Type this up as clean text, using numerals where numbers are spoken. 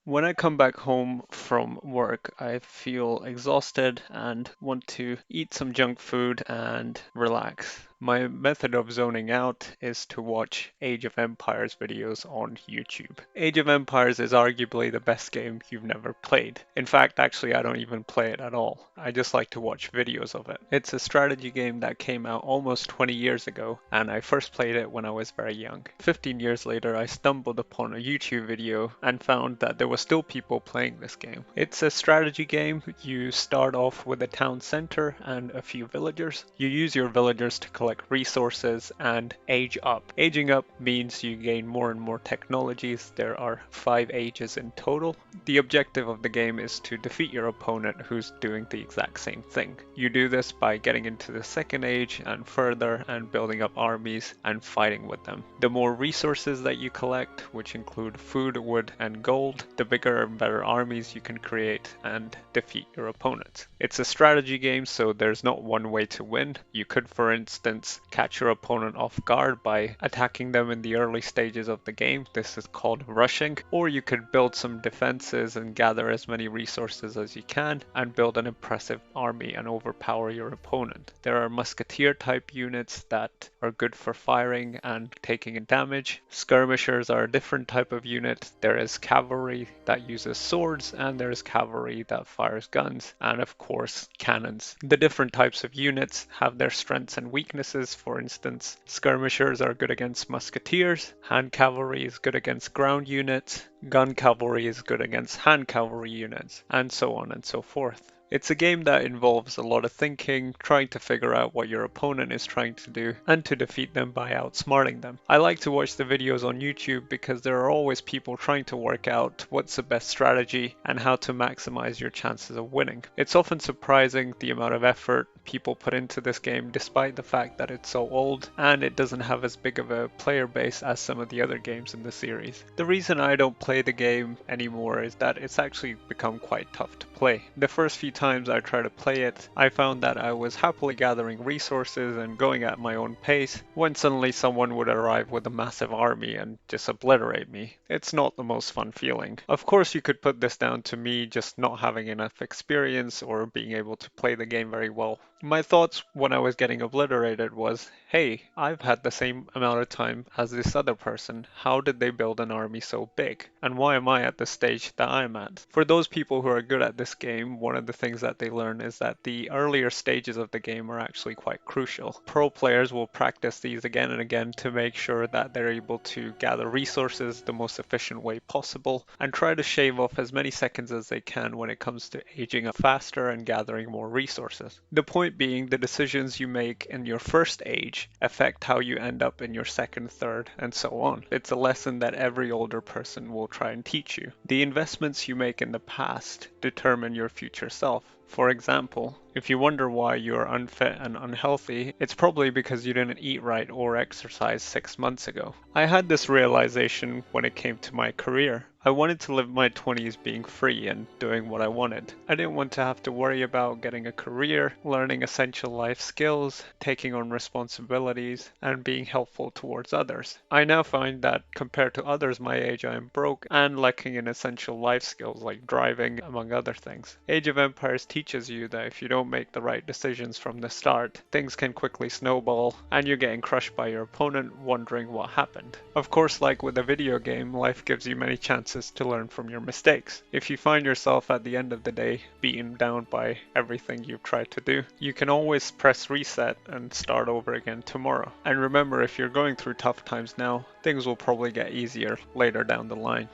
When I come back home from work, I feel exhausted and want to eat some junk food and relax. My method of zoning out is to watch Age of Empires videos on YouTube. Age of Empires is arguably the best game you've never played. In fact, actually, I don't even play it at all. I just like to watch videos of it. It's a strategy game that came out almost 20 years ago, and I first played it when I was very young. 15 years later, I stumbled upon a YouTube video and found that there were still people playing this game. It's a strategy game. You start off with a town center and a few villagers. You use your villagers to collect resources and age up. Aging up means you gain more and more technologies. There are 5 ages in total. The objective of the game is to defeat your opponent who's doing the exact same thing. You do this by getting into the second age and further and building up armies and fighting with them. The more resources that you collect, which include food, wood, and gold, the bigger and better armies you can create and defeat your opponents. It's a strategy game, so there's not one way to win. You could, for instance, catch your opponent off guard by attacking them in the early stages of the game. This is called rushing. Or you could build some defenses and gather as many resources as you can and build an impressive army and overpower your opponent. There are musketeer type units that are good for firing and taking damage. Skirmishers are a different type of unit. There is cavalry that uses swords, and there is cavalry that fires guns, and of course cannons. The different types of units have their strengths and weaknesses. For instance, skirmishers are good against musketeers, hand cavalry is good against ground units, gun cavalry is good against hand cavalry units, and so on and so forth. It's a game that involves a lot of thinking, trying to figure out what your opponent is trying to do, and to defeat them by outsmarting them. I like to watch the videos on YouTube because there are always people trying to work out what's the best strategy and how to maximize your chances of winning. It's often surprising the amount of effort people put into this game despite the fact that it's so old and it doesn't have as big of a player base as some of the other games in the series. The reason I don't play the game anymore is that it's actually become quite tough to play. The first few times I tried to play it, I found that I was happily gathering resources and going at my own pace when suddenly someone would arrive with a massive army and just obliterate me. It's not the most fun feeling. Of course, you could put this down to me just not having enough experience or being able to play the game very well. My thoughts when I was getting obliterated was, hey, I've had the same amount of time as this other person. How did they build an army so big? And why am I at the stage that I'm at? For those people who are good at this game, one of the things that they learn is that the earlier stages of the game are actually quite crucial. Pro players will practice these again and again to make sure that they're able to gather resources the most efficient way possible and try to shave off as many seconds as they can when it comes to aging up faster and gathering more resources. The point being, the decisions you make in your first age affect how you end up in your second, third, and so on. It's a lesson that every older person will try and teach you. The investments you make in the past determine your future self. For example, if you wonder why you're unfit and unhealthy, it's probably because you didn't eat right or exercise 6 months ago. I had this realization when it came to my career. I wanted to live my 20s being free and doing what I wanted. I didn't want to have to worry about getting a career, learning essential life skills, taking on responsibilities, and being helpful towards others. I now find that compared to others my age, I am broke and lacking in essential life skills like driving, among other things. Age of Empires teaches you that if you don't make the right decisions from the start, things can quickly snowball and you're getting crushed by your opponent wondering what happened. Of course, like with a video game, life gives you many chances to learn from your mistakes. If you find yourself at the end of the day beaten down by everything you've tried to do, you can always press reset and start over again tomorrow. And remember, if you're going through tough times now, things will probably get easier later down the line.